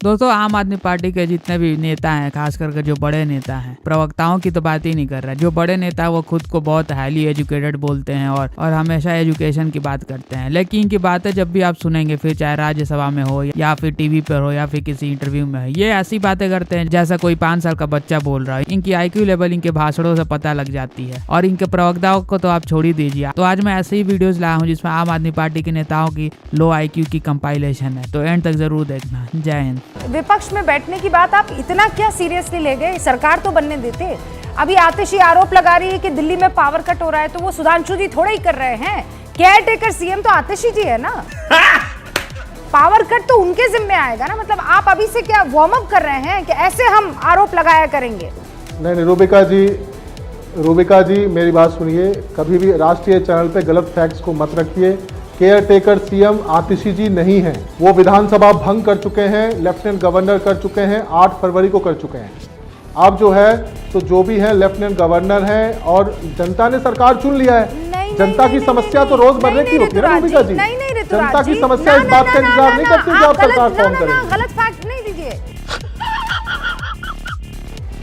दोस्तों आम आदमी पार्टी के जितने भी नेता हैं, खास करके जो बड़े नेता हैं, प्रवक्ताओं की तो बात ही नहीं कर रहा। जो बड़े नेता वो खुद को बहुत हाईली एजुकेटेड बोलते हैं और हमेशा एजुकेशन की बात करते हैं, लेकिन इनकी बातें जब भी आप सुनेंगे, फिर चाहे राज्यसभा में हो या फिर टीवी पर हो या फिर किसी इंटरव्यू में हो, ये ऐसी बातें करते हैं जैसा कोई 5 साल का बच्चा बोल रहा है। इनकी IQ लेवल इनके भाषणों से पता लग जाती है, और इनके प्रवक्ताओं को तो आप छोड़ ही दीजिए। तो आज मैं ऐसे ही वीडियोस लाया हूँ जिसमें आम आदमी पार्टी के नेताओं की लो IQ की कंपाइलेशन है, तो एंड तक जरूर देखना। जय हिंद। विपक्ष में बैठने की बात आप इतना क्या सीरियसली ले गए? सरकार तो बनने देते। अभी आतिशी आरोप लगा रही है कि दिल्ली में पावर कट हो रहा है, तो वो सुधांशु जी थोड़े ही कर रहे हैं। केयर टेकर CM तो आतिशी जी है ना। पावर कट तो उनके जिम्मे आएगा ना। मतलब आप अभी से क्या वार्म अप कर रहे हैं कि ऐसे हम आरोप लगाया करेंगे? नहीं, रूबिका जी मेरी बात सुनिए। कभी भी राष्ट्रीय चैनल पे गलत फैक्ट्स को मत रखिए। केयर टेकर CM आतिशी जी नहीं है। वो विधानसभा भंग कर चुके हैं, लेफ्टिनेंट गवर्नर कर चुके हैं, 8 फरवरी को कर चुके हैं। आप जो है तो जो भी है लेफ्टिनेंट गवर्नर हैं, और जनता ने सरकार चुन लिया है। जनता की समस्या तो रोजमर्रा की होती है ना रूबिका जी। जनता की समस्या इस बात का इंतजार नहीं करती कि आप सरकार फॉर्म करें। गलत फैक्ट नहीं दीजिए,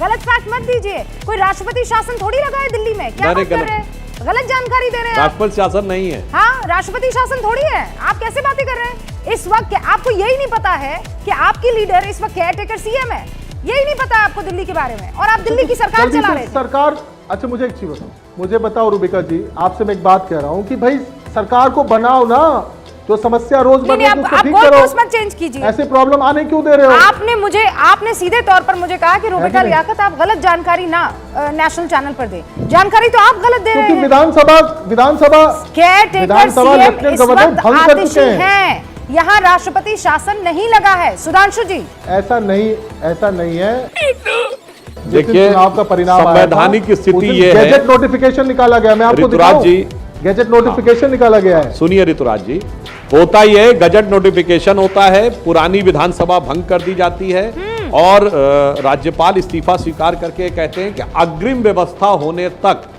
गलत फैक्ट मत दीजिए। कोई राष्ट्रपति शासन थोड़ी लगा है दिल्ली में। क्या बात कर रहे हैं? गलत जानकारी दे रहे हैं। राष्ट्रपति शासन नहीं है। हाँ, राष्ट्रपति शासन थोड़ी है। आप कैसे बातें कर रहे हैं? इस वक्त आपको यही नहीं पता है कि आपकी लीडर इस वक्त केयर टेकर CM है? यही नहीं पता है आपको दिल्ली के बारे में, और आप दिल्ली की सरकार चला रहे थे। सरकार, अच्छा मुझे एक चीज बताओ, मुझे बताओ रूबिका जी, आपसे मैं एक बात कह रहा हूँ कि भाई सरकार को बनाओ ना, जो समस्या रोजमर्रा की उसको ठीक करो। मत चेंज कीजिए। ऐसे प्रॉब्लम आने क्यों दे रहे हो? आपने सीधे तौर पर मुझे कहा कि रूबिका लियाकत आप गलत जानकारी ना नेशनल चैनल पर दे। जानकारी तो आप गलत दे रहे हैं। विधानसभा केयर टेकर CM इस वक्त आतिशी हैं। यहाँ राष्ट्रपति शासन नहीं लगा है। सुधांशु जी, ऐसा नहीं है। देखिए, चुनाव का परिणाम संवैधानिक स्थिति ये है। गैजेट नोटिफिकेशन निकाला गया, मैं आपको ऋतुराज जी, गैजेट नोटिफिकेशन निकाला गया है। सुनिए ऋतुराज जी, होता ही है, गजट नोटिफिकेशन होता है, पुरानी विधानसभा भंग कर दी जाती है और राज्यपाल इस्तीफा स्वीकार करके कहते हैं कि अग्रिम व्यवस्था होने तक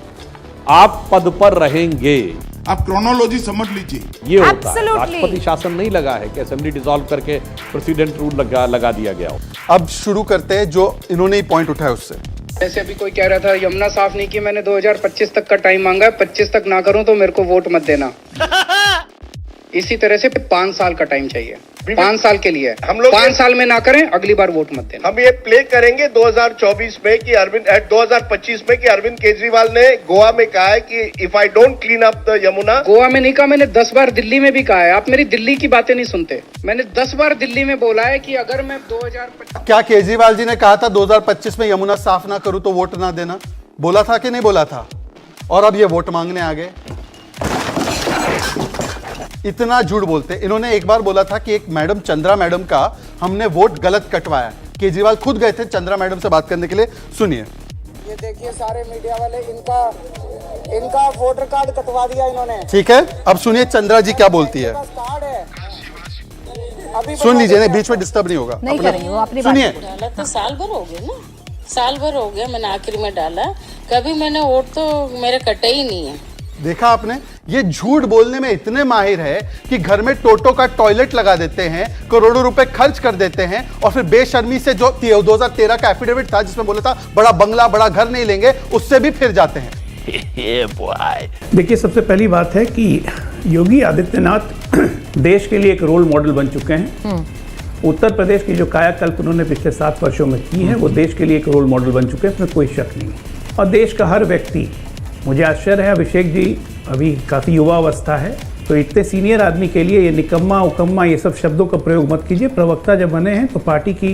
आप पद पर रहेंगे। आप क्रोनोलॉजी समझ लीजिए। ये होता है, राष्ट्रपति शासन नहीं लगा है कि असेंबली डिसॉल्व करके प्रेसिडेंट रूल लगा दिया गया हो। अब शुरू करते हैं जो इन्होंने ही पॉइंट उठाया उससे। जैसे अभी कोई कह रहा था यमुना साफ नहीं की, मैंने 2025 तक का टाइम मांगा है। 25 तक ना करूं तो मेरे को वोट मत देना। इसी तरह से 5 साल का टाइम चाहिए। 5 साल के लिए हम लोग 5 साल में ना करें, अगली बार वोट मत देना। हम ये प्ले करेंगे 2024 में कि 2025 में कि अरविंद केजरीवाल ने गोवा में कहा है कि if I don't clean up the Yamuna. Goa में नहीं कहा, मैंने 10 बार दिल्ली में भी कहा है। आप मेरी दिल्ली की बातें नहीं सुनते। मैंने 10 बार दिल्ली में बोला है कि अगर मैं 2025। क्या केजरीवाल जी ने कहा था 2025 में यमुना साफ ना करूं तो वोट ना देना? बोला था कि नहीं बोला था? और अब ये वोट मांगने आ गए। इतना झूठ बोलते। इन्होंने एक बार बोला था कि एक मैडम, चंद्रा मैडम का हमने वोट गलत कटवाया। केजरीवाल खुद गए थे चंद्रा मैडम से बात करने के लिए। सुनिए। ये देखिए सारे मीडिया वाले, इनका वोटर कार्ड कटवा दिया इन्होंने। ठीक है, अब सुनिए चंद्रा जी क्या बोलती है। कार्ड है, अभी सुन लीजिए, नहीं बीच में डिस्टर्ब नहीं होगा। नहीं करेंगे वो अपनी सुनिए। डाला तो साल भर हो गया ना, साल भर हो गया मैंने आखिर में डाला। कभी मैंने वोट तो मेरे कटे ही नहीं है। देखा आपने, ये झूठ बोलने में इतने माहिर है कि घर में टोटो का टॉयलेट लगा देते हैं, करोड़ों रुपए खर्च कर देते हैं, और फिर बेशर्मी से जो 2013 का एफिडेविट था जिसमें बोला था बड़ा बंगला बड़ा घर नहीं लेंगे, उससे भी फिर जाते हैं। देखिए, सबसे पहली बात है कि योगी आदित्यनाथ देश के लिए एक रोल मॉडल बन चुके हैं। उत्तर प्रदेश की जो कायाकल्प उन्होंने पिछले 7 वर्षों में की है, वो देश के लिए एक रोल मॉडल बन चुके हैं, इसमें कोई शक नहीं। और देश का हर व्यक्ति, मुझे आश्चर्य है अभिषेक जी अभी काफ़ी युवा अवस्था है, तो इतने सीनियर आदमी के लिए ये निकम्मा उकम्मा ये सब शब्दों का प्रयोग मत कीजिए। प्रवक्ता जब बने हैं तो पार्टी की,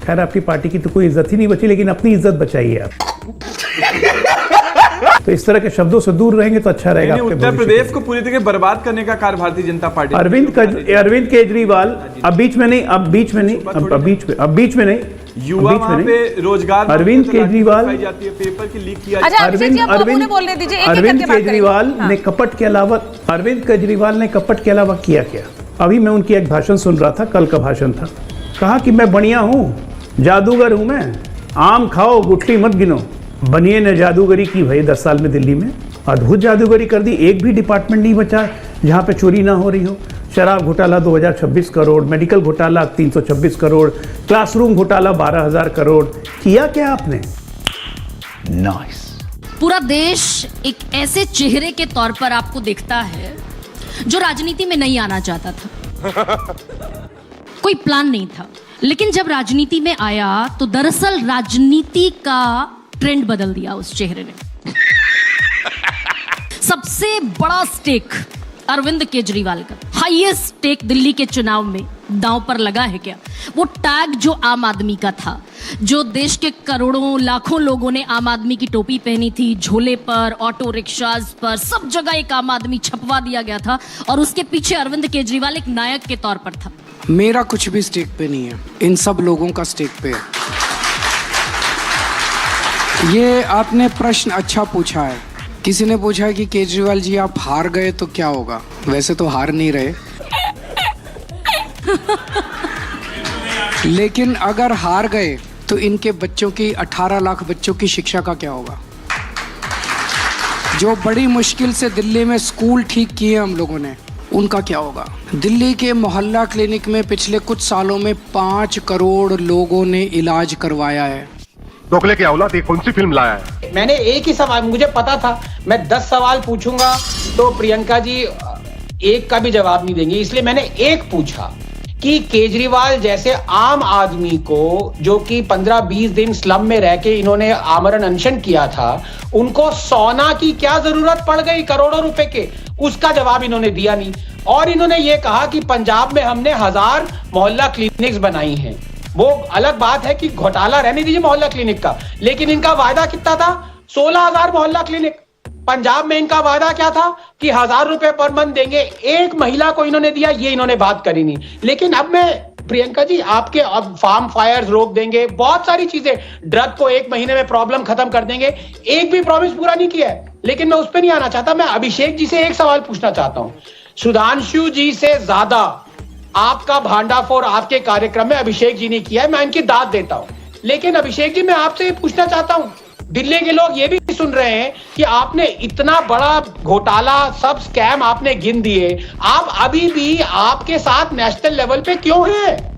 खैर आपकी पार्टी की तो कोई इज्जत ही नहीं बची, लेकिन अपनी इज्जत बचाइए आप। तो इस तरह के शब्दों से दूर रहेंगे तो अच्छा रहेगा। उत्तर प्रदेश को पूरी तरह बर्बाद करने का कार्य भारतीय जनता पार्टी। अरविंद केजरीवाल अब बीच में नहीं, युवा वहाँ पे रोजगार, अरविंद केजरीवाल पेपर की लीक किया। अरविंद केजरीवाल ने कपट के अलावा, अरविंद केजरीवाल ने कपट के अलावा किया क्या? अभी मैं उनकी एक भाषण सुन रहा था, कल का भाषण था। कहा कि मैं बढ़िया हूँ, जादूगर हूँ मैं, आम खाओ गुठली मत गिनो। बनिए ने जादूगरी की भाई 10 साल में दिल्ली में, अद्भुत जादूगरी कर दी। एक भी डिपार्टमेंट नहीं बचा जहाँ पे चोरी ना हो रही हो। शराब घोटाला 2026 करोड़, मेडिकल घोटाला 326 करोड़, क्लासरूम घोटाला 12,000 करोड़। किया क्या आपने? नाइस। पूरा देश एक ऐसे चेहरे के तौर पर आपको देखता है जो राजनीति में नहीं आना चाहता था। कोई प्लान नहीं था, लेकिन जब राजनीति में आया तो दरअसल राजनीति का ट्रेंड बदल दिया उस चेहरे ने। सबसे बड़ा स्टेक अरविंद केजरीवाल का, हाईएस्ट स्टेक दिल्ली के चुनाव में दांव पर लगा है क्या? वो टैग जो आम आदमी का था, जो देश के करोड़ों लाखों लोगों ने आम आदमी की टोपी पहनी थी, झोले पर, ऑटो रिक्शाज पर, सब जगह एक आम आदमी छपवा दिया गया था और उसके पीछे अरविंद केजरीवाल एक नायक के तौर पर था। मेरा कुछ भी स्टेक पे नहीं है, इन सब लोगों का स्टेक पे है। ये आपने प्रश्न अच्छा पूछा है। किसी ने पूछा है कि केजरीवाल जी आप हार गए तो क्या होगा? वैसे तो हार नहीं रहे, लेकिन अगर हार गए तो इनके बच्चों की 18 लाख बच्चों की शिक्षा का क्या होगा? जो बड़ी मुश्किल से दिल्ली में स्कूल ठीक किए हम लोगों ने, उनका क्या होगा? दिल्ली के मोहल्ला क्लिनिक में पिछले कुछ सालों में 5 करोड़ लोगों ने इलाज करवाया है। दोगले की औलाद कौन सी फिल्म लाया है? मैंने एक ही सवाल, मुझे पता था मैं 10 सवाल पूछूंगा तो प्रियंका जी एक का भी जवाब नहीं देंगे, इसलिए मैंने एक पूछा कि केजरीवाल जैसे आम आदमी को, जो कि 15-20 दिन स्लम में रह के इन्होंने आमरण अनशन किया था, उनको सोना की क्या जरूरत पड़ गई करोड़ों रुपए के? उसका जवाब इन्होंने दिया नहीं। और इन्होंने ये कहा कि पंजाब में हमने 1000 मोहल्ला क्लिनिक्स बनाई हैं। वो अलग बात है कि घोटाला रहने दीजिए मोहल्ला क्लिनिक का, लेकिन इनका वायदा कितना था? 16,000 मोहल्ला क्लिनिक। पंजाब में इनका वायदा क्या था कि 1000 रुपए पर मंथ देंगे। एक महिला को इन्होंने दिया, ये इन्होंने बात करी नहीं। लेकिन अब मैं प्रियंका जी आपके अब फार्म फायर्स रोक देंगे, बहुत सारी चीजें, ड्रग को 1 महीने में प्रॉब्लम खत्म कर देंगे, एक भी प्रॉमिस पूरा नहीं किया है। लेकिन मैं उस पर नहीं आना चाहता। मैं अभिषेक जी से एक सवाल पूछना चाहता हूं। सुधांशु जी से ज्यादा आपका भांडाफोड़ आपके कार्यक्रम में अभिषेक जी ने किया है, मैं इनकी दाद देता हूं। लेकिन अभिषेक जी मैं आपसे पूछना चाहता हूं, दिल्ली के लोग ये भी सुन रहे हैं कि आपने इतना बड़ा घोटाला, सब स्कैम आपने गिन दिए, आप अभी भी आपके साथ नेशनल लेवल पे क्यों हैं?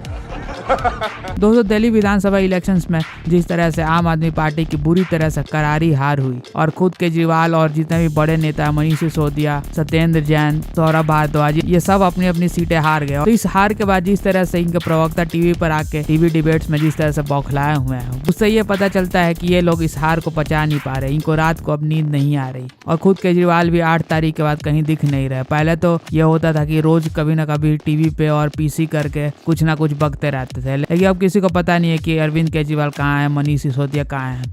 दोस्तों, दिल्ली विधानसभा इलेक्शंस में जिस तरह से आम आदमी पार्टी की बुरी तरह से करारी हार हुई और खुद केजरीवाल और जितने भी बड़े नेता मनीष सिसोदिया, सत्येंद्र जैन, सौरभ भारद्वाज, ये सब अपनी अपनी सीटें हार गए। तो इस हार के बाद जिस तरह से इनके प्रवक्ता टीवी पर आके टीवी डिबेट्स में जिस तरह से बौखलाए हुए हैं, उससे ये पता चलता है कि ये लोग इस हार को पचा नहीं पा रहे। इनको रात को अब नींद नहीं आ रही और खुद केजरीवाल भी 8 तारीख के बाद कहीं दिख नहीं रहे। पहले तो ये होता था कि रोज कभी ना कभी टीवी पे और पीसी करके कुछ ना कुछ बकते रहते थे, लेकिन अब किसी को पता नहीं है कि अरविंद केजरीवाल कहाँ है, मनीष सिसोदिया कहाँ है।